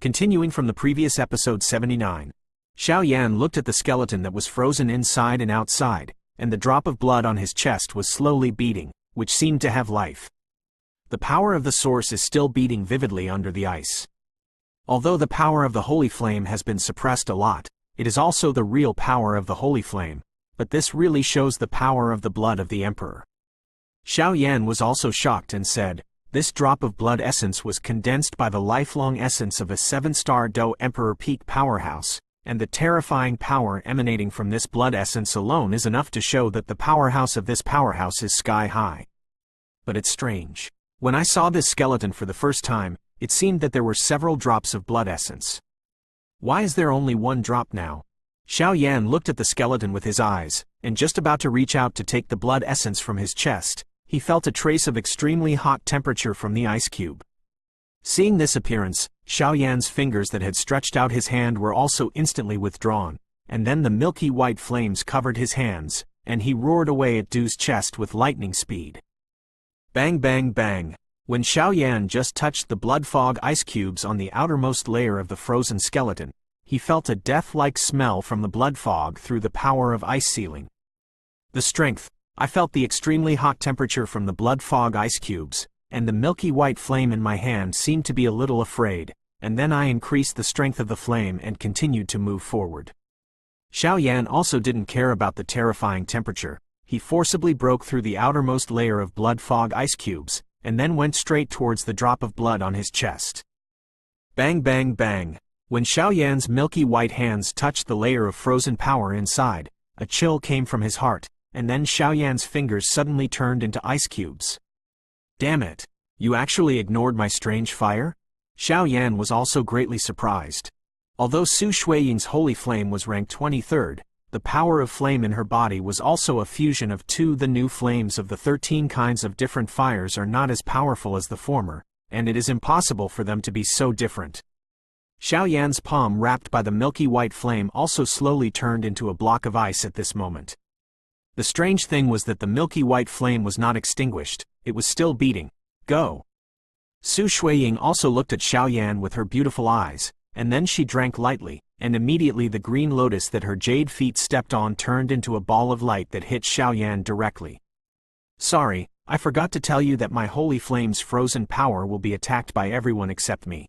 Continuing from the previous episode 79. Xiao Yan looked at the skeleton that was frozen inside and outside, and the drop of blood on his chest was slowly beating, which seemed to have life. The power of the source is still beating vividly under the ice. Although the power of the holy flame has been suppressed a lot, it is also the real power of the holy flame, but this really shows the power of the blood of the emperor. Xiao Yan was also shocked and said, "This drop of blood essence was condensed by the lifelong essence of a 7-star Do Emperor peak powerhouse, and the terrifying power emanating from this blood essence alone is enough to show that the powerhouse of this powerhouse is sky high. But it's strange. When I saw this skeleton for the first time, it seemed that there were several drops of blood essence. Why is there only one drop now?" Xiao Yan looked at the skeleton with his eyes, and just about to reach out to take the blood essence from his chest, he felt a trace of extremely hot temperature from the ice cube. Seeing this appearance, Xiao Yan's fingers that had stretched out his hand were also instantly withdrawn, and then the milky white flames covered his hands, and he roared away at Du's chest with lightning speed. Bang bang bang! When Xiao Yan just touched the blood fog ice cubes on the outermost layer of the frozen skeleton, he felt a death-like smell from the blood fog through the power of ice sealing. The strength. I felt the extremely hot temperature from the blood fog ice cubes, and the milky white flame in my hand seemed to be a little afraid, and then I increased the strength of the flame and continued to move forward. Xiao Yan also didn't care about the terrifying temperature. He forcibly broke through the outermost layer of blood fog ice cubes, and then went straight towards the drop of blood on his chest. Bang bang bang! When Xiao Yan's milky white hands touched the layer of frozen power inside, a chill came from his heart, and then Xiao Yan's fingers suddenly turned into ice cubes. Damn it! You actually ignored my strange fire? Xiao Yan was also greatly surprised. Although Su Shuiying's holy flame was ranked 23rd, the power of flame in her body was also a fusion of two. The new flames of the 13 kinds of different fires are not as powerful as the former, and it is impossible for them to be so different. Xiao Yan's palm wrapped by the milky white flame also slowly turned into a block of ice at this moment. The strange thing was that the milky white flame was not extinguished, it was still beating. Go! Su Shuiying also looked at Xiao Yan with her beautiful eyes, and then she drank lightly, and immediately the green lotus that her jade feet stepped on turned into a ball of light that hit Xiao Yan directly. Sorry, I forgot to tell you that my holy flame's frozen power will be attacked by everyone except me.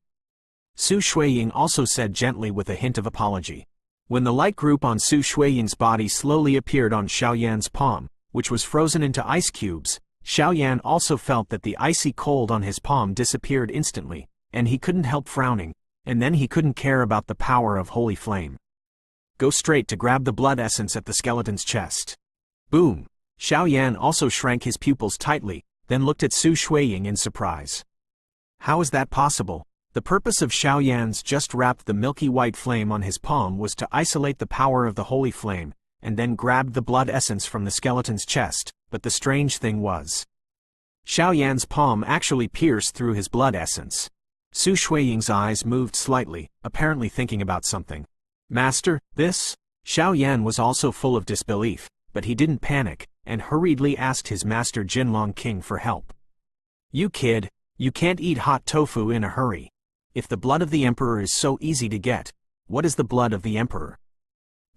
Su Shuiying also said gently with a hint of apology. When the light group on Su Shuiying's body slowly appeared on Xiao Yan's palm, which was frozen into ice cubes, Xiao Yan also felt that the icy cold on his palm disappeared instantly, and he couldn't help frowning, and then he couldn't care about the power of holy flame. Go straight to grab the blood essence at the skeleton's chest. Boom! Xiao Yan also shrank his pupils tightly, then looked at Su Shuiying in surprise. How is that possible? The purpose of Xiao Yan's just wrapped the milky white flame on his palm was to isolate the power of the holy flame, and then grabbed the blood essence from the skeleton's chest, but the strange thing was, Xiao Yan's palm actually pierced through his blood essence. Su Shuiying's eyes moved slightly, apparently thinking about something. Master, this? Xiao Yan was also full of disbelief, but he didn't panic, and hurriedly asked his master Jinlong King for help. You kid, you can't eat hot tofu in a hurry. If the blood of the emperor is so easy to get, what is the blood of the emperor?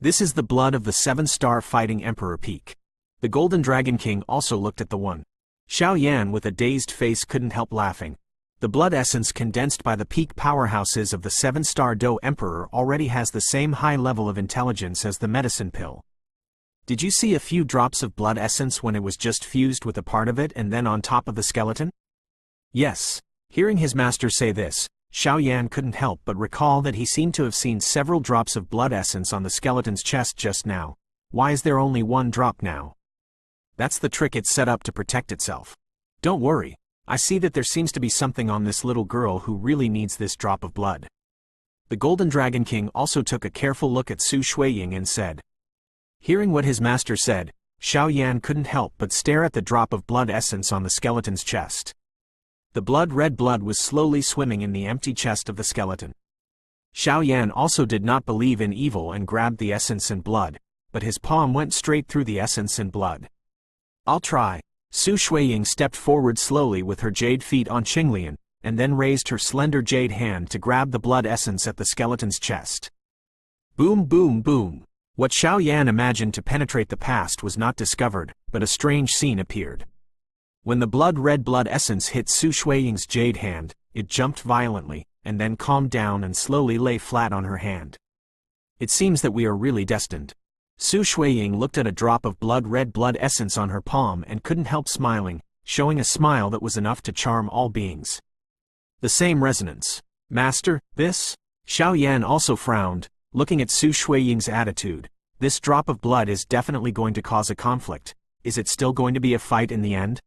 This is the blood of the 7-star fighting emperor peak. The Golden Dragon King also looked at the one. Xiao Yan with a dazed face couldn't help laughing. The blood essence condensed by the peak powerhouses of the 7-star Do Emperor already has the same high level of intelligence as the medicine pill. Did you see a few drops of blood essence when it was just fused with a part of it and then on top of the skeleton? Yes. Hearing his master say this, Xiao Yan couldn't help but recall that he seemed to have seen several drops of blood essence on the skeleton's chest just now. Why is there only one drop now? That's the trick it's set up to protect itself. Don't worry, I see that there seems to be something on this little girl who really needs this drop of blood. The Golden Dragon King also took a careful look at Su Shuiying and said. Hearing what his master said, Xiao Yan couldn't help but stare at the drop of blood essence on the skeleton's chest. The red blood was slowly swimming in the empty chest of the skeleton. Xiao Yan also did not believe in evil and grabbed the essence and blood, but his palm went straight through the essence and blood. I'll try. Su Shuiying stepped forward slowly with her jade feet on Qinglian, and then raised her slender jade hand to grab the blood essence at the skeleton's chest. Boom, boom, boom. What Xiao Yan imagined to penetrate the past was not discovered, but a strange scene appeared. When the blood-red blood essence hit Su Shuiying's jade hand, it jumped violently, and then calmed down and slowly lay flat on her hand. It seems that we are really destined. Su Shuiying looked at a drop of blood-red blood essence on her palm and couldn't help smiling, showing a smile that was enough to charm all beings. The same resonance. Master, this? Xiao Yan also frowned, looking at Su Shuiying's attitude. This drop of blood is definitely going to cause a conflict. Is it still going to be a fight in the end?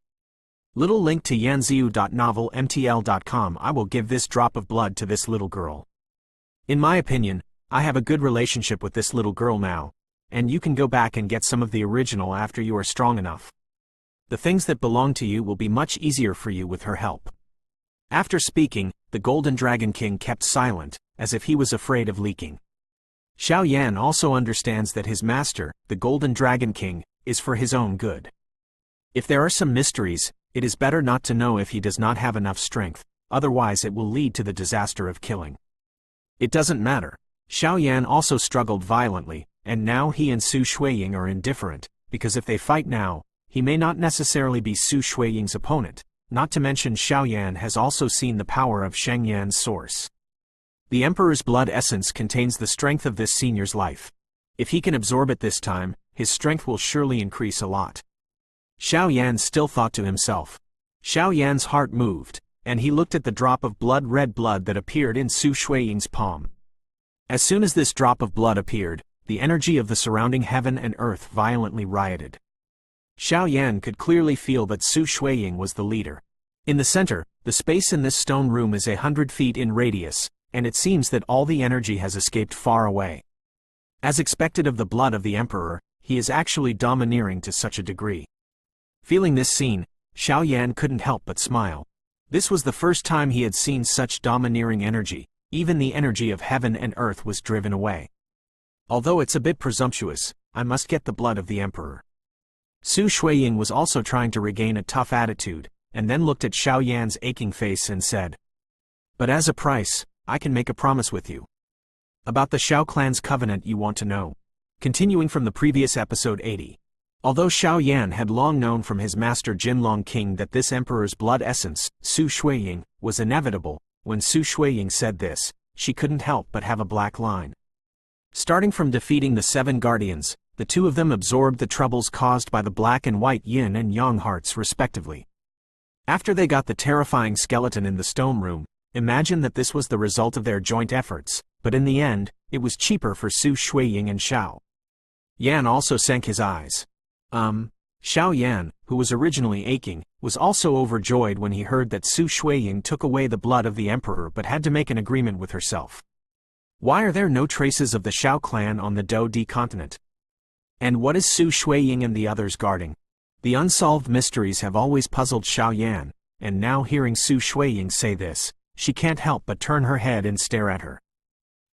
Little link to yanziu.novelmtl.com. I will give this drop of blood to this little girl. In my opinion, I have a good relationship with this little girl now, and you can go back and get some of the original after you are strong enough. The things that belong to you will be much easier for you with her help. After speaking, the Golden Dragon King kept silent, as if he was afraid of leaking. Xiao Yan also understands that his master, the Golden Dragon King, is for his own good. If there are some mysteries, it is better not to know if he does not have enough strength, otherwise it will lead to the disaster of killing. It doesn't matter. Xiao Yan also struggled violently, and now he and Su Shuiying are indifferent, because if they fight now, he may not necessarily be Su Shuiying's opponent, not to mention Xiao Yan has also seen the power of Sheng Yan's source. The Emperor's blood essence contains the strength of this senior's life. If he can absorb it this time, his strength will surely increase a lot. Xiao Yan still thought to himself. Xiao Yan's heart moved, and he looked at the drop of blood-red blood that appeared in Su Shuiying's palm. As soon as this drop of blood appeared, the energy of the surrounding heaven and earth violently rioted. Xiao Yan could clearly feel that Su Shuiying was the leader. In the center, the space in this stone room is 100 feet in radius, and it seems that all the energy has escaped far away. As expected of the blood of the Emperor, he is actually domineering to such a degree. Feeling this scene, Xiao Yan couldn't help but smile. This was the first time he had seen such domineering energy. Even the energy of heaven and earth was driven away. Although it's a bit presumptuous, I must get the blood of the Emperor. Su Shuiying was also trying to regain a tough attitude, and then looked at Xiao Yan's aching face and said, "But as a price, I can make a promise with you. About the Xiao clan's covenant you want to know." Continuing from the previous episode 80. Although Xiao Yan had long known from his master Jinlong King that this emperor's blood essence, Su Shuiying, was inevitable, when Su Shuiying said this, she couldn't help but have a black line. Starting from defeating the 7 guardians, the two of them absorbed the troubles caused by the black and white yin and yang hearts respectively. After they got the terrifying skeleton in the stone room, imagine that this was the result of their joint efforts, but in the end, it was cheaper for Su Shuiying and Xiao Yan also sank his eyes. Xiao Yan, who was originally aching, was also overjoyed when he heard that Su Shuiying took away the blood of the emperor but had to make an agreement with herself. Why are there no traces of the Xiao clan on the Btth continent? And what is Su Shuiying and the others guarding? The unsolved mysteries have always puzzled Xiao Yan, and now hearing Su Shuiying say this, she can't help but turn her head and stare at her.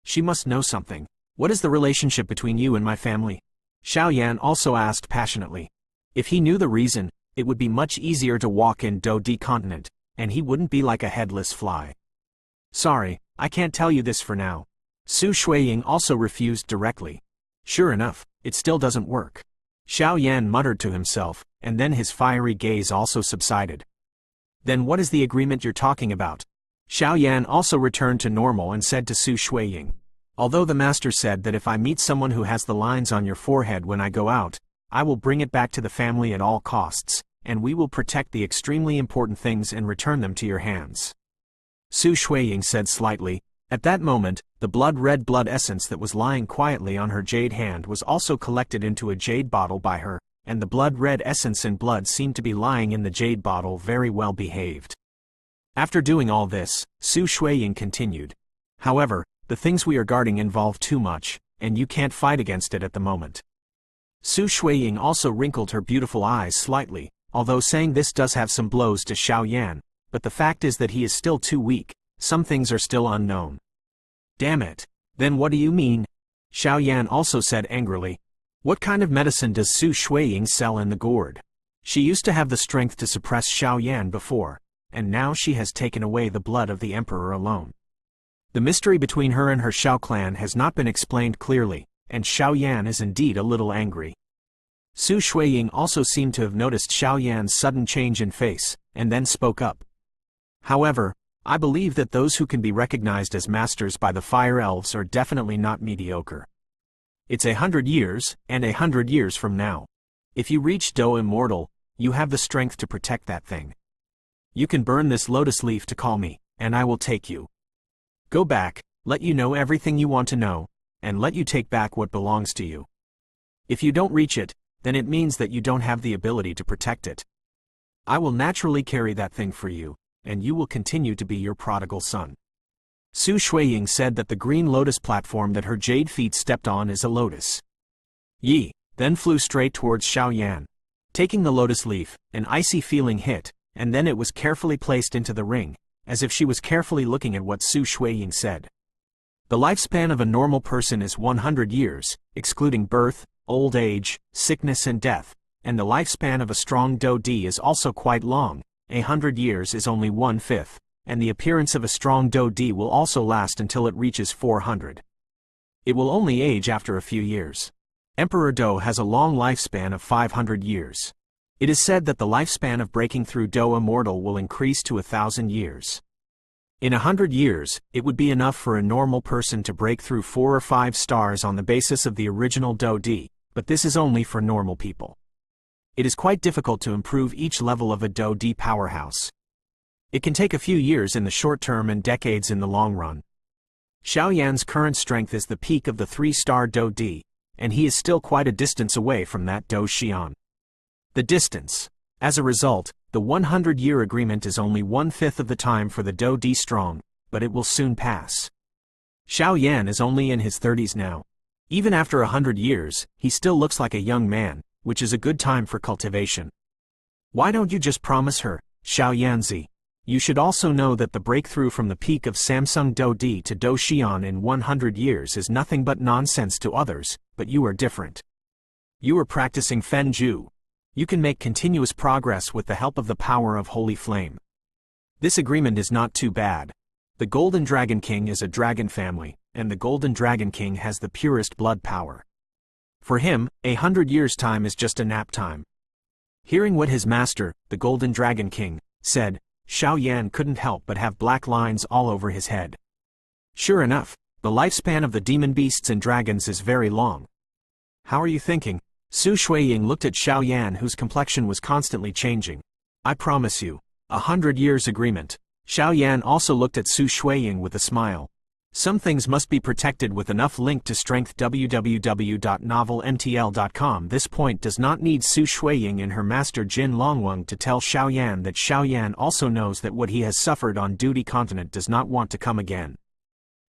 She must know something. What is the relationship between you and my family? Xiao Yan also asked passionately. If he knew the reason, it would be much easier to walk in Btth continent, and he wouldn't be like a headless fly. Sorry, I can't tell you this for now. Su Shuiying also refused directly. Sure enough, it still doesn't work. Xiao Yan muttered to himself, and then his fiery gaze also subsided. Then what is the agreement you're talking about? Xiao Yan also returned to normal and said to Su Shuiying. Although the master said that if I meet someone who has the lines on your forehead when I go out, I will bring it back to the family at all costs, and we will protect the extremely important things and return them to your hands. Su Shuiying said slightly. At that moment, the blood-red blood essence that was lying quietly on her jade hand was also collected into a jade bottle by her, and the blood-red essence and blood seemed to be lying in the jade bottle very well behaved. After doing all this, Su Shuiying continued. However, the things we are guarding involve too much, and you can't fight against it at the moment. Su Shuiying also wrinkled her beautiful eyes slightly, although saying this does have some blows to Xiao Yan, but the fact is that he is still too weak, some things are still unknown. Damn it. Then what do you mean? Xiao Yan also said angrily. What kind of medicine does Su Shuiying sell in the gourd? She used to have the strength to suppress Xiao Yan before, and now she has taken away the blood of the emperor alone. The mystery between her and her Xiao clan has not been explained clearly, and Xiao Yan is indeed a little angry. Su Shuiying also seemed to have noticed Xiao Yan's sudden change in face, and then spoke up. However, I believe that those who can be recognized as masters by the fire elves are definitely not mediocre. It's 100 years, and 100 years from now. If you reach Do Immortal, you have the strength to protect that thing. You can burn this lotus leaf to call me, and I will take you. Go back, let you know everything you want to know, and let you take back what belongs to you. If you don't reach it, then it means that you don't have the ability to protect it. I will naturally carry that thing for you, and you will continue to be your prodigal son. Su Shuiying said that the green lotus platform that her jade feet stepped on is a lotus. Yi then flew straight towards Xiao Yan. Taking the lotus leaf, an icy feeling hit, and then it was carefully placed into the ring, as if she was carefully looking at what Su Shuiying said. The lifespan of a normal person is 100 years, excluding birth, old age, sickness and death, and the lifespan of a strong Do Di is also quite long. 100 years is only 1/5, and the appearance of a strong Do Di will also last until it reaches 400. It will only age after a few years. Emperor Do has a long lifespan of 500 years. It is said that the lifespan of breaking through Do Immortal will increase to 1,000 years. In 100 years, it would be enough for a normal person to break through 4 or 5 stars on the basis of the original Do Di, but this is only for normal people. It is quite difficult to improve each level of a Do Di powerhouse. It can take a few years in the short term and decades in the long run. Xiao Yan's current strength is the peak of the 3-star Do Di, and he is still quite a distance away from that Do Xian. The distance. As a result, the 100-year agreement is only 1/5 of the time for the Do Di strong, but it will soon pass. Xiao Yan is only in his 30s now. Even after 100 years, he still looks like a young man, which is a good time for cultivation. Why don't you just promise her, Xiao Yanzi? You should also know that the breakthrough from the peak of Samsung Do Di to Do Xian in 100 years is nothing but nonsense to others, but you are different. You are practicing Fen Ju. You can make continuous progress with the help of the power of Holy Flame. This agreement is not too bad. The Golden Dragon King is a dragon family, and the Golden Dragon King has the purest blood power. For him, 100 years' time is just a nap time. Hearing what his master, the Golden Dragon King, said, Xiao Yan couldn't help but have black lines all over his head. Sure enough, the lifespan of the demon beasts and dragons is very long. How are you thinking? Su Shuiying looked at Xiao Yan, whose complexion was constantly changing. I promise you, 100 years agreement. Xiao Yan also looked at Su Shuiying with a smile. Some things must be protected with enough link to strength. www.novelmtl.com. This point does not need Su Shuiying and her master Jin Longweng to tell Xiao Yan that Xiao Yan also knows that what he has suffered on Duty Continent does not want to come again.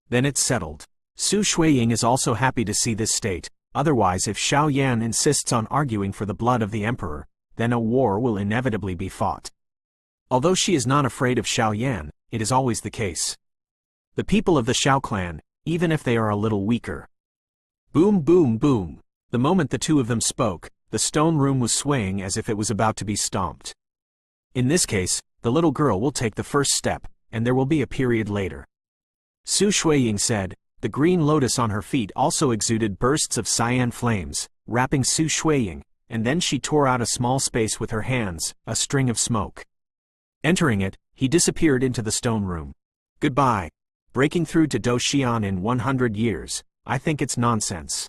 Then it's settled. Su Shuiying is also happy to see this state, otherwise if Xiao Yan insists on arguing for the blood of the emperor, then a war will inevitably be fought. Although she is not afraid of Xiao Yan, it is always the case. The people of the Xiao clan, even if they are a little weaker. Boom, boom, boom. The moment the two of them spoke, the stone room was swaying as if it was about to be stomped. In this case, the little girl will take the first step, and there will be a period later. Su Shuiying said. The green lotus on her feet also exuded bursts of cyan flames, wrapping Su Shuiying, and then she tore out a small space with her hands, a string of smoke. Entering it, he disappeared into the stone room. Goodbye. Breaking through to Do Xian in 100 years, I think it's nonsense.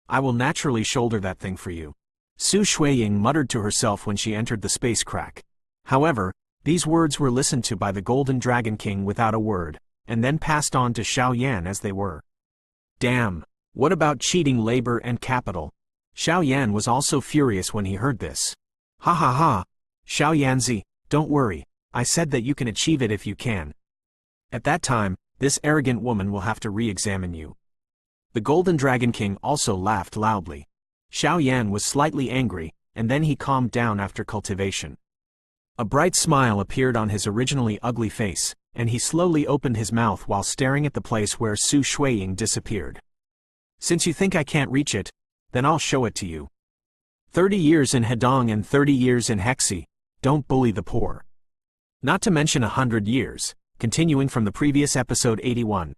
I will naturally shoulder that thing for you. Su Shuiying muttered to herself when she entered the space crack. However, these words were listened to by the Golden Dragon King without a word, and then passed on to Xiao Yan as they were. Damn, what about cheating labor and capital? Xiao Yan was also furious when he heard this. Ha ha ha. Xiao Yanzi, don't worry, I said that you can achieve it if you can. At that time, this arrogant woman will have to re-examine you. The Golden Dragon King also laughed loudly. Xiao Yan was slightly angry, and then he calmed down after cultivation. A bright smile appeared on his originally ugly face, and he slowly opened his mouth while staring at the place where Su Shuiying disappeared. Since you think I can't reach it, then I'll show it to you. 30 years in Hedong and 30 years in Hexi, don't bully the poor. Not to mention 100 years, continuing from the previous episode 81.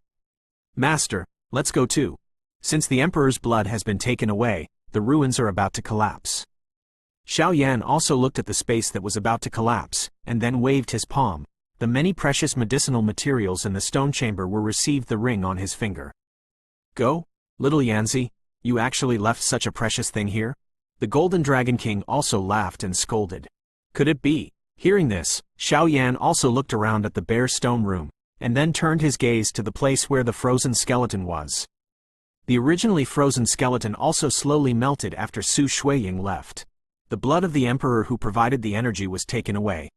Master, let's go too. Since the Emperor's blood has been taken away, the ruins are about to collapse. Xiao Yan also looked at the space that was about to collapse, and then waved his palm. The many precious medicinal materials in the stone chamber were received the ring on his finger. Go, little Yanzi, you actually left such a precious thing here? The Golden Dragon King also laughed and scolded. Could it be? Hearing this, Xiao Yan also looked around at the bare stone room, and then turned his gaze to the place where the frozen skeleton was. The originally frozen skeleton also slowly melted after Su Shuiying left. The blood of the Emperor who provided the energy was taken away.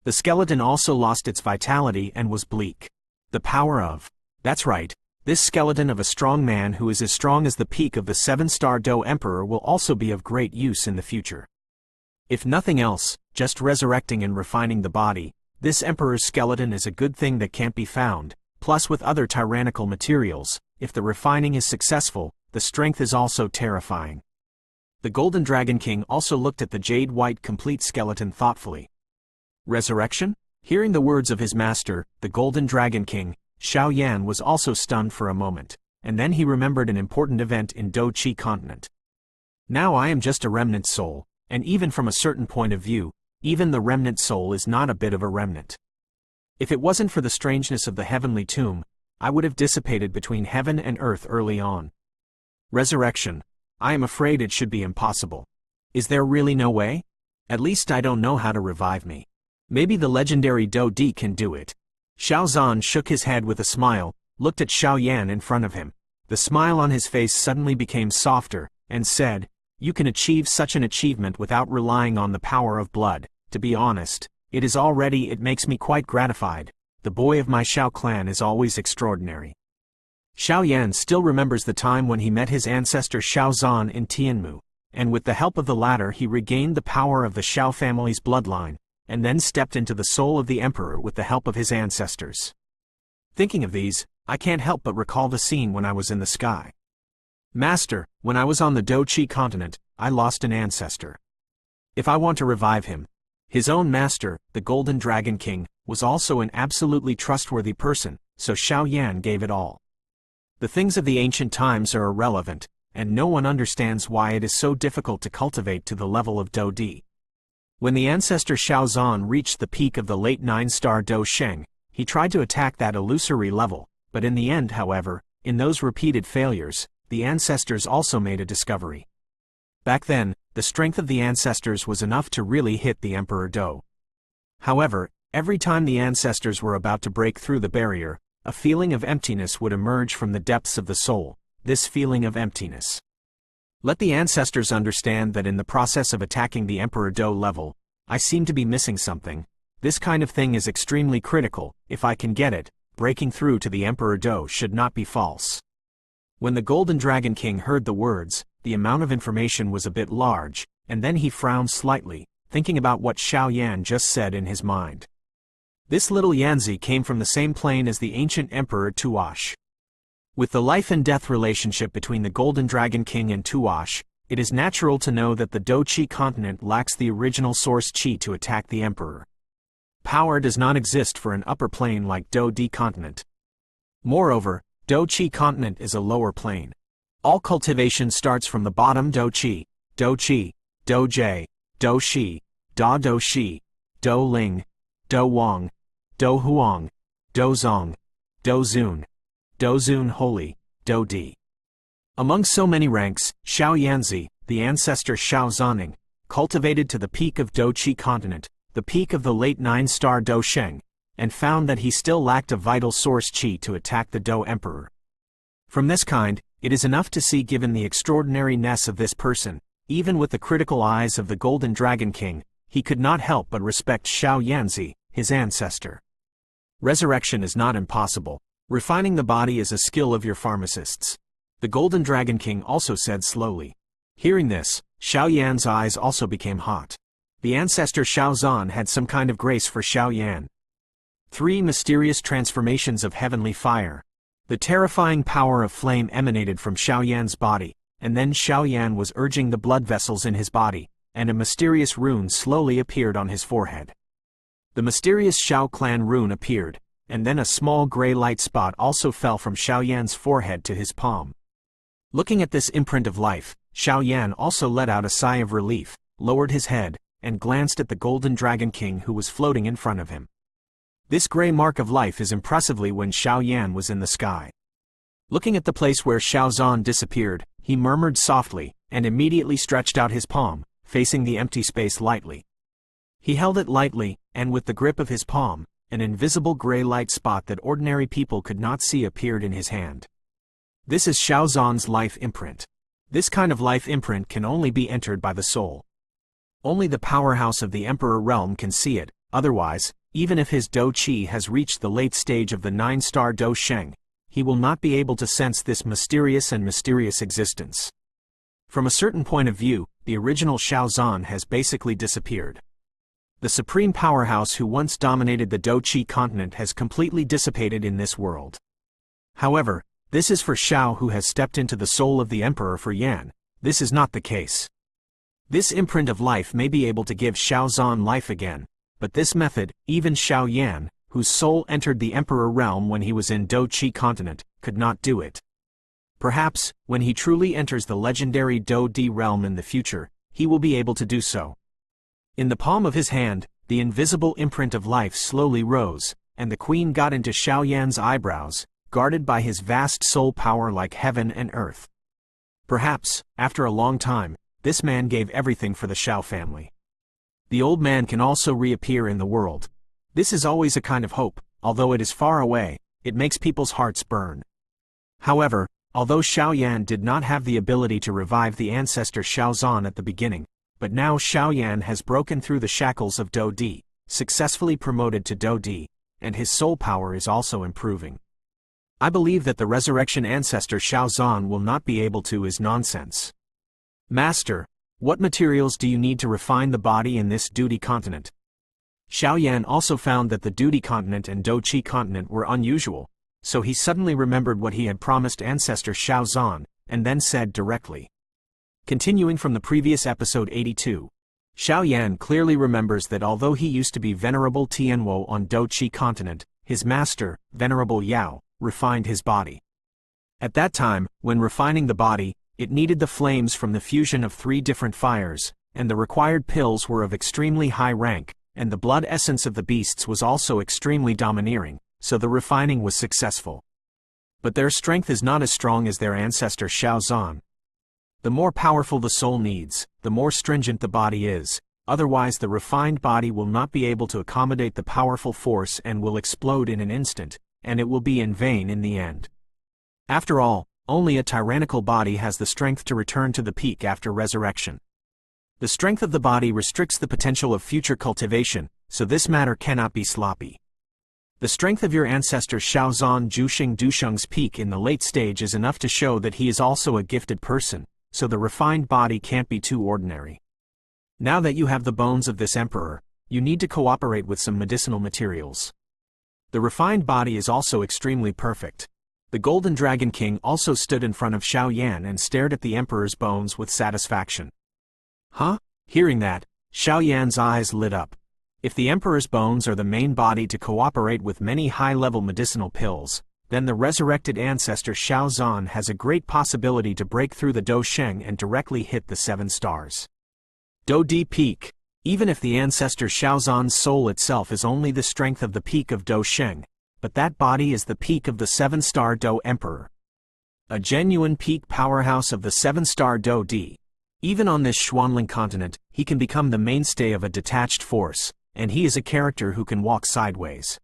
The skeleton also lost its vitality and was bleak. The power of... That's right, this skeleton of a strong man who is as strong as the peak of the 7-star Do Emperor will also be of great use in the future. If nothing else, just resurrecting and refining the body, this Emperor's skeleton is a good thing that can't be found, plus with other tyrannical materials, if the refining is successful, the strength is also terrifying. The Golden Dragon King also looked at the jade-white complete skeleton thoughtfully. Resurrection? Hearing the words of his master, the Golden Dragon King, Xiao Yan was also stunned for a moment, and then he remembered an important event in Btth2 continent. Now I am just a remnant soul, and even from a certain point of view, even the remnant soul is not a bit of a remnant. If it wasn't for the strangeness of the heavenly tomb, I would have dissipated between heaven and earth early on. Resurrection. I am afraid it should be impossible. Is there really no way? At least I don't know how to revive me. Maybe the legendary Btth2 can do it. Xiao Zhan shook his head with a smile, looked at Xiao Yan in front of him. The smile on his face suddenly became softer, and said, "You can achieve such an achievement without relying on the power of blood. To be honest, it makes me quite gratified. The boy of my Xiao clan is always extraordinary." Xiao Yan still remembers the time when he met his ancestor Xiao Zhan in Tianmu, and with the help of the latter he regained the power of the Xiao family's bloodline, and then stepped into the soul of the Emperor with the help of his ancestors. Thinking of these, I can't help but recall the scene when I was in the sky. Master, when I was on the Btth2 continent, I lost an ancestor. If I want to revive him, his own master, the Golden Dragon King, was also an absolutely trustworthy person, so Xiao Yan gave it all. The things of the ancient times are irrelevant, and no one understands why it is so difficult to cultivate to the level of Btth2. When the ancestor Xiao Zhan reached the peak of the late 9-star Do Sheng, he tried to attack that illusory level, but in the end, however, in those repeated failures, the ancestors also made a discovery. Back then, the strength of the ancestors was enough to really hit the Emperor Do. However, every time the ancestors were about to break through the barrier, a feeling of emptiness would emerge from the depths of the soul, this feeling of emptiness. Let the ancestors understand that in the process of attacking the Emperor Do level, I seem to be missing something. This kind of thing is extremely critical. If I can get it, breaking through to the Emperor Do should not be false. When the Golden Dragon King heard the words, the amount of information was a bit large, and then he frowned slightly, thinking about what Xiao Yan just said in his mind. This little Yanzi came from the same plane as the ancient Emperor Tuosh. With the life and death relationship between the Golden Dragon King and Tuosh, it is natural to know that the Btth2 continent lacks the original source Qi to attack the Emperor. Power does not exist for an upper plane like Btth2 continent. Moreover, Btth2 continent is a lower plane. All cultivation starts from the bottom Btth2, Do-Qi, Do-Jie, Do-Shi, Da-Do-Shi, Do-Ling, Do-Wang, Do-Huang, Do-Zong, Do-Zun, Do-Zun Holy, Do-Di. Among so many ranks, Xiao Yanzi, the ancestor Xiao Zhaning, cultivated to the peak of Btth2 continent, the peak of the late 9-star Do Sheng, and found that he still lacked a vital source Qi to attack the Do Emperor. From this kind, it is enough to see given the extraordinariness of this person, even with the critical eyes of the Golden Dragon King, he could not help but respect Xiao Yanzi, his ancestor. Resurrection is not impossible. Refining the body is a skill of your pharmacists. The Golden Dragon King also said slowly. Hearing this, Xiao Yan's eyes also became hot. The ancestor Xiao Zhan had some kind of grace for Xiao Yan. 3 mysterious transformations of heavenly fire. The terrifying power of flame emanated from Xiao Yan's body, and then Xiao Yan was urging the blood vessels in his body, and a mysterious rune slowly appeared on his forehead. The mysterious Shao clan rune appeared, and then a small gray light spot also fell from Xiao Yan's forehead to his palm. Looking at this imprint of life, Xiao Yan also let out a sigh of relief, lowered his head, and glanced at the Golden Dragon King who was floating in front of him. This gray mark of life is impressively when Xiao Yan was in the sky. Looking at the place where Xiao Zhan disappeared, he murmured softly, and immediately stretched out his palm, facing the empty space lightly. He held it lightly, and with the grip of his palm, an invisible gray light spot that ordinary people could not see appeared in his hand. This is Xiao Zhan's life imprint. This kind of life imprint can only be entered by the soul. Only the powerhouse of the Emperor realm can see it, otherwise, even if his Do Qi has reached the late stage of the 9-star Do Sheng, he will not be able to sense this mysterious existence. From a certain point of view, the original Xiao Zhan has basically disappeared. The supreme powerhouse who once dominated the Do Qi continent has completely dissipated in this world. However, this is for Xiao who has stepped into the soul of the Emperor. For Yan, this is not the case. This imprint of life may be able to give Xiao Zhan life again, but this method, even Xiao Yan, whose soul entered the Emperor realm when he was in Do Qi continent, could not do it. Perhaps, when he truly enters the legendary Do Di realm in the future, he will be able to do so. In the palm of his hand, the invisible imprint of life slowly rose, and the queen got into Xiao Yan's eyebrows, guarded by his vast soul power like heaven and earth. Perhaps, after a long time, this man gave everything for the Xiao family. The old man can also reappear in the world. This is always a kind of hope, although it is far away, it makes people's hearts burn. However, although Xiao Yan did not have the ability to revive the ancestor Xiao Zhan at the beginning, but now Xiao Yan has broken through the shackles of Do Di, successfully promoted to Do Di, and his soul power is also improving. I believe that the resurrection ancestor Xiao Zhan will not be able to is nonsense. Master, what materials do you need to refine the body in this duty continent? Xiao Yan also found that the duty continent and Do Qi continent were unusual, so he suddenly remembered what he had promised ancestor Xiao Zhan, and then said directly. Continuing from the previous episode 82, Xiao Yan clearly remembers that although he used to be Venerable Tianwo on Do Qi continent, his master, Venerable Yao, refined his body. At that time, when refining the body, it needed the flames from the fusion of 3 different fires, and the required pills were of extremely high rank, and the blood essence of the beasts was also extremely domineering, so the refining was successful. But their strength is not as strong as their ancestor Xiao Zhan. The more powerful the soul needs, the more stringent the body is, otherwise the refined body will not be able to accommodate the powerful force and will explode in an instant, and it will be in vain in the end. After all, only a tyrannical body has the strength to return to the peak after resurrection. The strength of the body restricts the potential of future cultivation, so this matter cannot be sloppy. The strength of your ancestor Xiao Zhan Juxing Dusheng's peak in the late stage is enough to show that he is also a gifted person, so the refined body can't be too ordinary. Now that you have the bones of this emperor, you need to cooperate with some medicinal materials. The refined body is also extremely perfect. The Golden Dragon King also stood in front of Xiao Yan and stared at the emperor's bones with satisfaction. Huh? Hearing that, Xiao Yan's eyes lit up. If the emperor's bones are the main body to cooperate with many high-level medicinal pills, then the resurrected ancestor Xiao Zhan has a great possibility to break through the Do Sheng and directly hit the 7 stars. Do Di Peak. Even if the ancestor Xiao Zhan's soul itself is only the strength of the peak of Do Sheng, but that body is the peak of the 7-star Do Emperor. A genuine peak powerhouse of the 7-star Do Di. Even on this Xuanling continent, he can become the mainstay of a detached force, and he is a character who can walk sideways.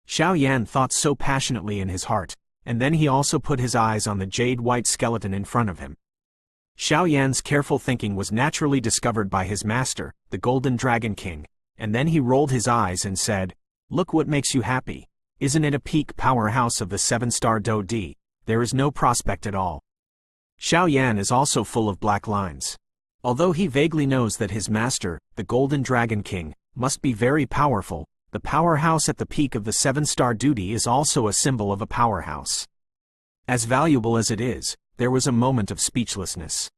Xiao Yan thought so passionately in his heart, and then he also put his eyes on the jade-white skeleton in front of him. Xiao Yan's careful thinking was naturally discovered by his master, the Golden Dragon King, and then he rolled his eyes and said, "Look what makes you happy. Isn't it a peak powerhouse of the 7-star Do Di? There is no prospect at all." Xiao Yan is also full of black lines. Although he vaguely knows that his master, the Golden Dragon King, must be very powerful, the powerhouse at the peak of the 7-star duty is also a symbol of a powerhouse. As valuable as it is, there was a moment of speechlessness.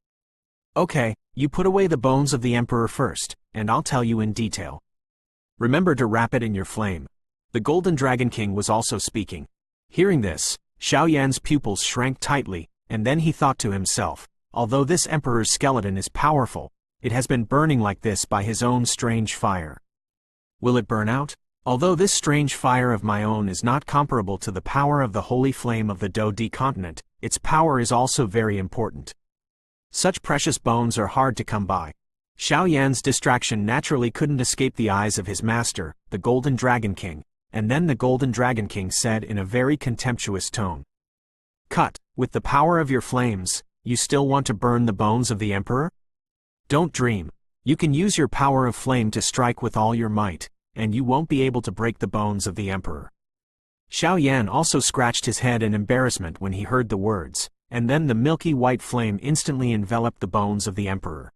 "Okay, you put away the bones of the emperor first, and I'll tell you in detail." Remember to wrap it in your flame. The Golden Dragon King was also speaking. Hearing this, Xiao Yan's pupils shrank tightly, and then he thought to himself, although this emperor's skeleton is powerful, it has been burning like this by his own strange fire. Will it burn out? Although this strange fire of my own is not comparable to the power of the holy flame of the Btth continent, its power is also very important. Such precious bones are hard to come by. Xiao Yan's distraction naturally couldn't escape the eyes of his master, the Golden Dragon King, and then the Golden Dragon King said in a very contemptuous tone, "Cut, with the power of your flames, you still want to burn the bones of the emperor? Don't dream. You can use your power of flame to strike with all your might, and you won't be able to break the bones of the emperor." Xiao Yan also scratched his head in embarrassment when he heard the words, and then the milky white flame instantly enveloped the bones of the emperor.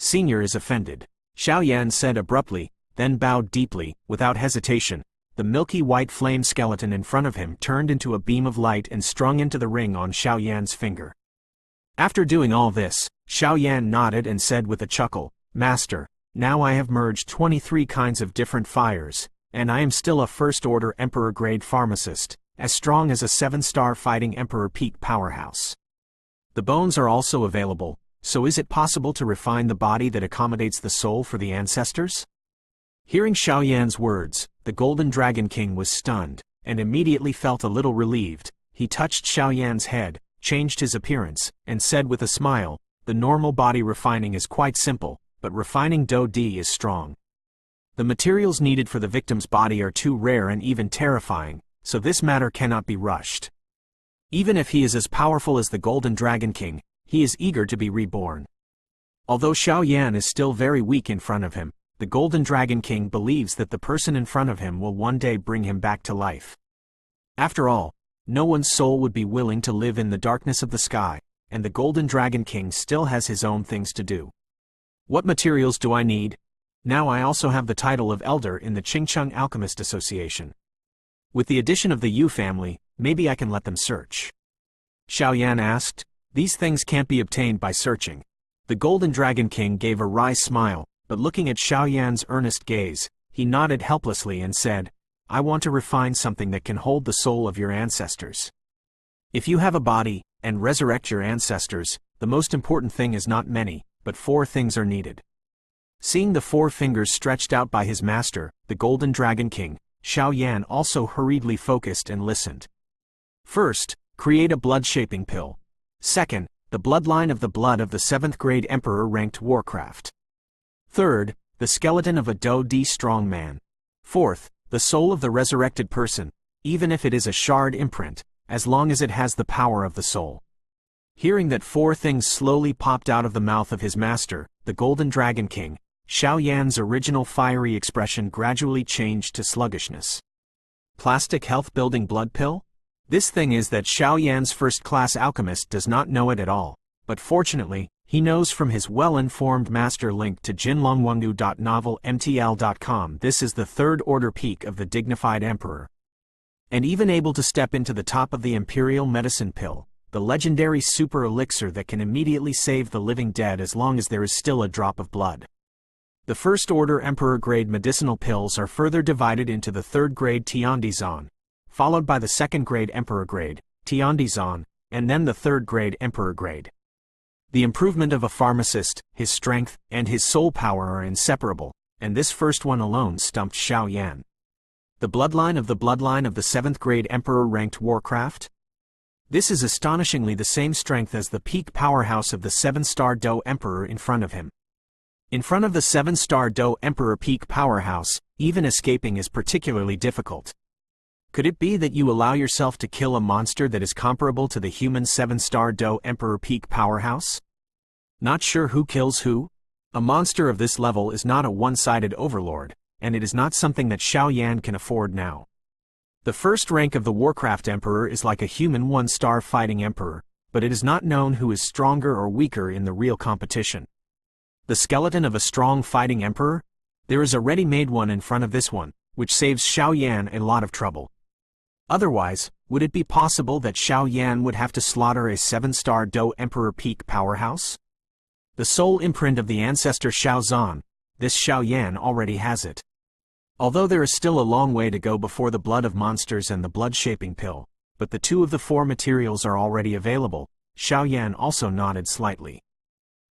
"Senior is offended," Xiao Yan said abruptly, then bowed deeply, without hesitation. The milky white flame skeleton in front of him turned into a beam of light and strung into the ring on Xiao Yan's finger. After doing all this, Xiao Yan nodded and said with a chuckle, "Master, now I have merged 23 kinds of different fires, and I am still a first-order Emperor-grade pharmacist, as strong as a 7-star fighting Emperor peak powerhouse. The bones are also available, so is it possible to refine the body that accommodates the soul for the ancestors?" Hearing Xiao Yan's words, the Golden Dragon King was stunned, and immediately felt a little relieved. He touched Xiao Yan's head, changed his appearance, and said with a smile, "The normal body refining is quite simple, but refining Btth is strong. The materials needed for the victim's body are too rare and even terrifying, so this matter cannot be rushed. Even if he is as powerful as the Golden Dragon King, he is eager to be reborn." Although Xiao Yan is still very weak in front of him, the Golden Dragon King believes that the person in front of him will one day bring him back to life. After all, no one's soul would be willing to live in the darkness of the sky, and the Golden Dragon King still has his own things to do. "What materials do I need? Now I also have the title of Elder in the Qingcheng Alchemist Association. With the addition of the Yu family, maybe I can let them search." Xiao Yan asked. "These things can't be obtained by searching." The Golden Dragon King gave a wry smile, but looking at Xiao Yan's earnest gaze, he nodded helplessly and said, "I want to refine something that can hold the soul of your ancestors. If you have a body, and resurrect your ancestors, the most important thing is not many, but 4 things are needed." Seeing the 4 fingers stretched out by his master, the Golden Dragon King, Xiao Yan also hurriedly focused and listened. First, create a blood-shaping pill. Second, the bloodline of the blood of the 7th grade Emperor ranked Warcraft. Third, the skeleton of a Btth strong man. Fourth, the soul of the resurrected person, even if it is a shard imprint, as long as it has the power of the soul. Hearing that 4 things slowly popped out of the mouth of his master, the Golden Dragon King, Xiao Yan's original fiery expression gradually changed to sluggishness. Plastic health-building blood pill? This thing is that Xiao Yan's first-class alchemist does not know it at all, but fortunately, he knows from his well-informed master link to jinlongwangdu.novelmtl.com this is the 3rd order peak of the dignified emperor. And even able to step into the top of the imperial medicine pill, the legendary super elixir that can immediately save the living dead as long as there is still a drop of blood. The 1st order emperor-grade medicinal pills are further divided into the 3rd grade Tiandizan, followed by the 2nd grade emperor grade, Tiandizan, and then the 3rd grade emperor grade. The improvement of a pharmacist, his strength, and his soul power are inseparable, and this first one alone stumped Xiao Yan. The bloodline of the 7th grade Emperor ranked Warcraft? This is astonishingly the same strength as the peak powerhouse of the 7-star Btth Emperor in front of him. In front of the 7-star Btth Emperor peak powerhouse, even escaping is particularly difficult. Could it be that you allow yourself to kill a monster that is comparable to the human 7-star Btth Emperor peak powerhouse? Not sure who kills who? A monster of this level is not a one-sided overlord, and it is not something that Xiao Yan can afford now. The first rank of the Warcraft Emperor is like a human 1-star fighting emperor, but it is not known who is stronger or weaker in the real competition. The skeleton of a strong fighting emperor? There is a ready-made one in front of this one, which saves Xiao Yan a lot of trouble. Otherwise, would it be possible that Xiao Yan would have to slaughter a 7-star Btth Emperor peak powerhouse? The soul imprint of the ancestor Xiao Zan, this Xiao Yan already has it. Although there is still a long way to go before the blood of monsters and the blood-shaping pill, but the 2 of the 4 materials are already available, Xiao Yan also nodded slightly.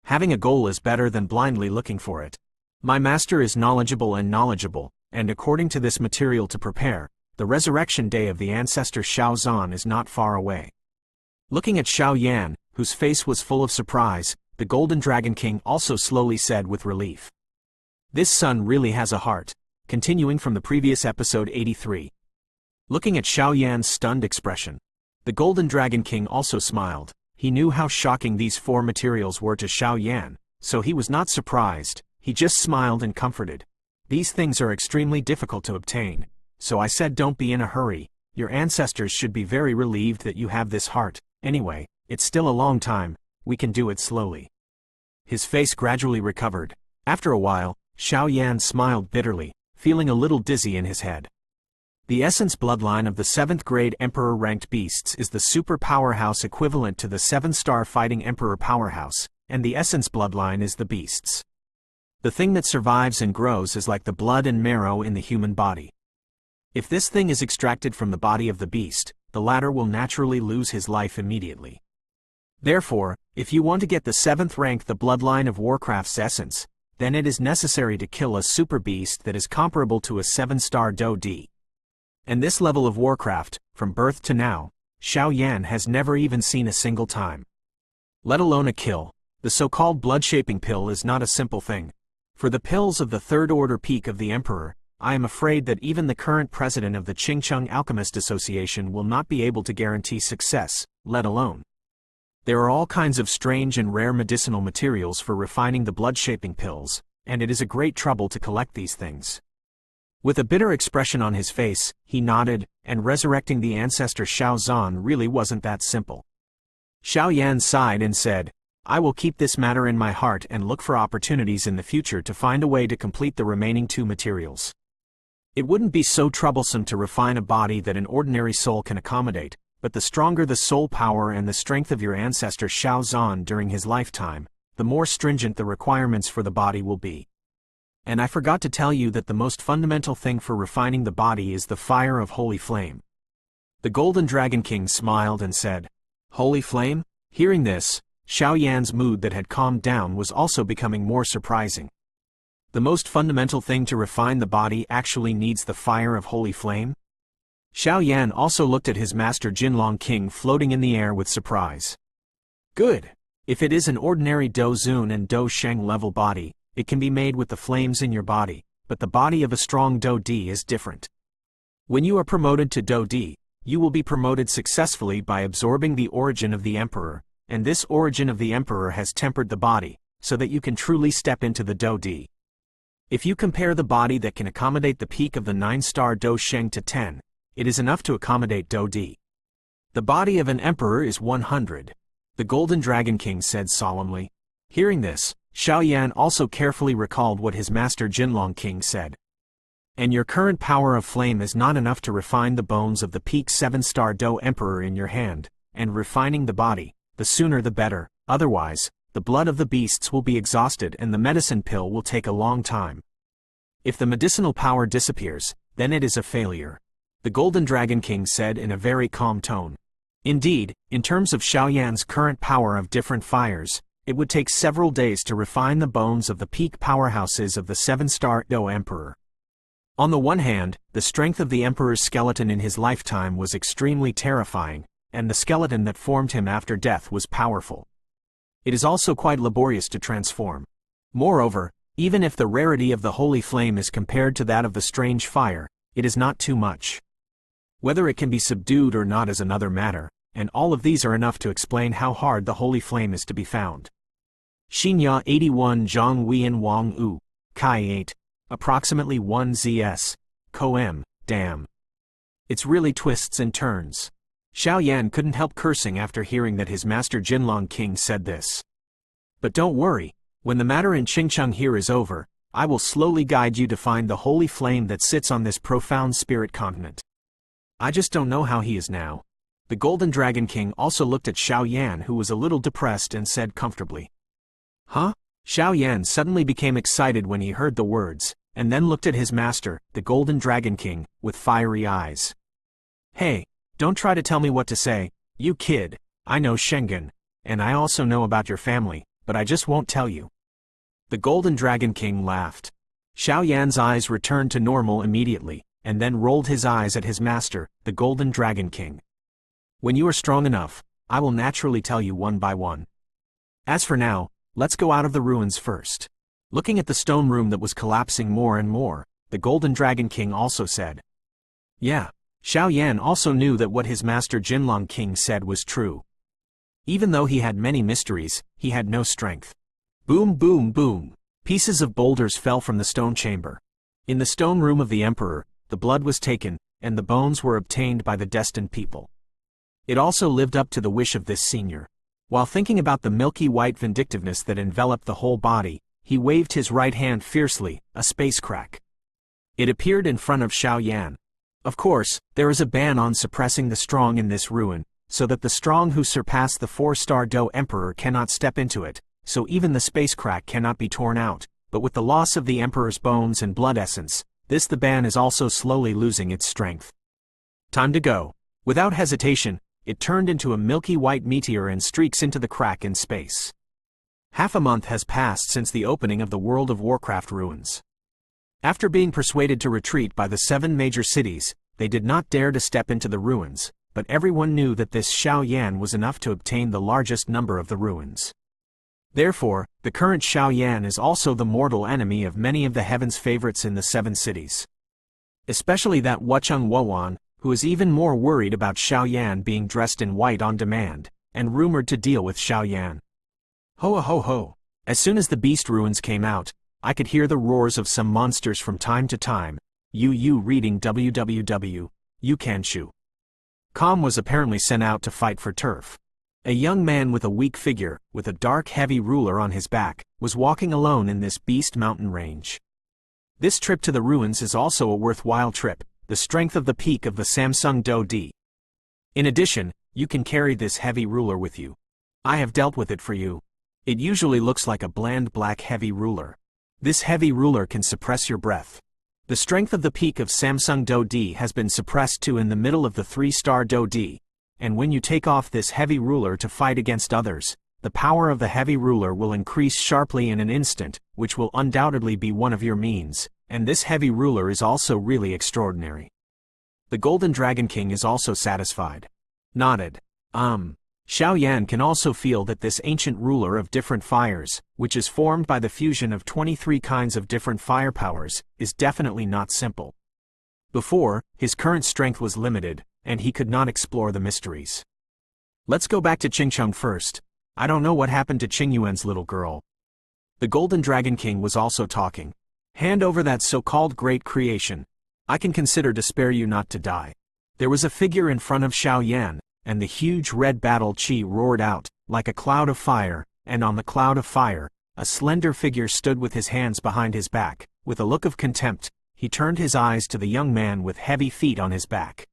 Having a goal is better than blindly looking for it. My master is knowledgeable, and according to this material to prepare, the resurrection day of the ancestor Xiao Zhan is not far away. Looking at Xiao Yan, whose face was full of surprise, the Golden Dragon King also slowly said with relief. This son really has a heart. Continuing from the previous episode 83. Looking at Xiao Yan's stunned expression, the Golden Dragon King also smiled. He knew how shocking these 4 materials were to Xiao Yan, so he was not surprised, he just smiled and comforted. These things are extremely difficult to obtain, so I said don't be in a hurry, your ancestors should be very relieved that you have this heart. Anyway, it's still a long time, we can do it slowly. His face gradually recovered. After a while, Xiao Yan smiled bitterly, feeling a little dizzy in his head. The essence bloodline of the 7th grade Emperor-ranked beasts is the super powerhouse equivalent to the 7-star fighting Emperor powerhouse, and the essence bloodline is the beasts. The thing that survives and grows is like the blood and marrow in the human body. If this thing is extracted from the body of the beast, the latter will naturally lose his life immediately. Therefore, if you want to get the 7th rank, the bloodline of Warcraft's essence, then it is necessary to kill a super beast that is comparable to a 7-star Do-D. And this level of Warcraft, from birth to now, Xiao Yan has never even seen a single time. Let alone a kill. The so-called blood-shaping pill is not a simple thing. For the pills of the 3rd order peak of the Emperor, I am afraid that even the current president of the Qingcheng Alchemist Association will not be able to guarantee success, let alone. There are all kinds of strange and rare medicinal materials for refining the blood-shaping pills, and it is a great trouble to collect these things. With a bitter expression on his face, he nodded, and resurrecting the ancestor Xiao Zhan really wasn't that simple. Xiao Yan sighed and said, I will keep this matter in my heart and look for opportunities in the future to find a way to complete the remaining 2 materials. It wouldn't be so troublesome to refine a body that an ordinary soul can accommodate, but the stronger the soul power and the strength of your ancestor Xiao Zhan during his lifetime, the more stringent the requirements for the body will be. And I forgot to tell you that the most fundamental thing for refining the body is the fire of holy flame. The Golden Dragon King smiled and said, Holy flame? Hearing this, Xiao Yan's mood that had calmed down was also becoming more surprising. The most fundamental thing to refine the body actually needs the fire of holy flame? Xiao Yan also looked at his master Jinlong King floating in the air with surprise. Good. If it is an ordinary Do Zun and Do Sheng level body, it can be made with the flames in your body, but the body of a strong Do D is different. When you are promoted to Do D, you will be promoted successfully by absorbing the origin of the Emperor, and this origin of the Emperor has tempered the body, so that you can truly step into the Do D. If you compare the body that can accommodate the peak of the 9-star Do Sheng to 10, it is enough to accommodate Do D. The body of an emperor is 100. The Golden Dragon King said solemnly. Hearing this, Xiao Yan also carefully recalled what his master Jinlong King said. And your current power of flame is not enough to refine the bones of the peak 7-star Do Emperor in your hand, and refining the body, the sooner the better, otherwise, the blood of the beasts will be exhausted and the medicine pill will take a long time. If the medicinal power disappears, then it is a failure. The Golden Dragon King said in a very calm tone. Indeed, in terms of Xiao Yan's current power of different fires, it would take several days to refine the bones of the peak powerhouses of the 7-star Do Emperor. On the one hand, the strength of the Emperor's skeleton in his lifetime was extremely terrifying, and the skeleton that formed him after death was powerful. It is also quite laborious to transform. Moreover, even if the rarity of the holy flame is compared to that of the strange fire, it is not too much. Whether it can be subdued or not is another matter, and all of these are enough to explain how hard the holy flame is to be found. Xinya 81 Zhang Huiyan Wang U, Kai 8, approximately 1 ZS, Koem, damn. It's really twists and turns. Xiao Yan couldn't help cursing after hearing that his master Jinlong King said this. But don't worry, when the matter in Qingcheng here is over, I will slowly guide you to find the holy flame that sits on this profound spirit continent. I just don't know how he is now. The Golden Dragon King also looked at Xiao Yan, who was a little depressed, and said comfortably. Huh? Xiao Yan suddenly became excited when he heard the words, and then looked at his master, the Golden Dragon King, with fiery eyes. "Hey, don't try to tell me what to say, you kid. I know Schengen, and I also know about your family, but I just won't tell you." The Golden Dragon King laughed. Xiao Yan's eyes returned to normal immediately, and then rolled his eyes at his master, the Golden Dragon King. "When you are strong enough, I will naturally tell you one by one. As for now, let's go out of the ruins first." Looking at the stone room that was collapsing more and more, the Golden Dragon King also said. Yeah, Xiao Yan also knew that what his master Jinlong King said was true. Even though he had many mysteries, he had no strength. Boom, boom, boom. Pieces of boulders fell from the stone chamber. In the stone room of the emperor, the blood was taken, and the bones were obtained by the destined people. It also lived up to the wish of this senior. While thinking about the milky white vindictiveness that enveloped the whole body, he waved his right hand fiercely, a space crack. It appeared in front of Xiao Yan. Of course, there is a ban on suppressing the strong in this ruin, so that the strong who surpass the 4-star Do Emperor cannot step into it, so even the space crack cannot be torn out, but with the loss of the Emperor's bones and blood essence, the ban is also slowly losing its strength. Time to go. Without hesitation, it turned into a milky white meteor and streaks into the crack in space. Half a month has passed since the opening of the World of Warcraft ruins. After being persuaded to retreat by the 7 major cities, they did not dare to step into the ruins, but everyone knew that this Xiao Yan was enough to obtain the largest number of the ruins. Therefore, the current Xiao Yan is also the mortal enemy of many of the heaven's favorites in the 7 cities. Especially that Wucheng Wowan, who is even more worried about Xiao Yan being dressed in white on demand, and rumored to deal with Xiao Yan. Ho ho ho! As soon as the beast ruins came out, I could hear the roars of some monsters from time to time. Reading www. Yukanshu. Com was apparently sent out to fight for turf. A young man with a weak figure, with a dark heavy ruler on his back, was walking alone in this beast mountain range. This trip to the ruins is also a worthwhile trip, the strength of the peak of the Samsung Do-D. In addition, you can carry this heavy ruler with you. I have dealt with it for you. It usually looks like a bland black heavy ruler. This heavy ruler can suppress your breath. The strength of the peak of Samsung Do-D has been suppressed to in the middle of the 3-star Do-D, and when you take off this heavy ruler to fight against others, the power of the heavy ruler will increase sharply in an instant, which will undoubtedly be one of your means, and this heavy ruler is also really extraordinary. The Golden Dragon King is also satisfied. Nodded. Xiao Yan can also feel that this ancient ruler of different fires, which is formed by the fusion of 23 kinds of different fire powers, is definitely not simple. Before, his current strength was limited, and he could not explore the mysteries. Let's go back to Qingcheng first. I don't know what happened to Qingyuan's little girl. The Golden Dragon King was also talking. Hand over that so-called great creation. I can consider to spare you not to die. There was a figure in front of Xiao Yan, and the huge red battle chi roared out, like a cloud of fire, and on the cloud of fire, a slender figure stood with his hands behind his back. With a look of contempt, he turned his eyes to the young man with heavy feet on his back.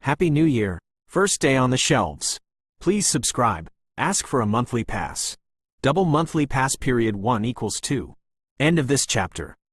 Happy New Year, first day on the shelves. Please subscribe, ask for a monthly pass. Double monthly pass period 1 equals 2. End of this chapter.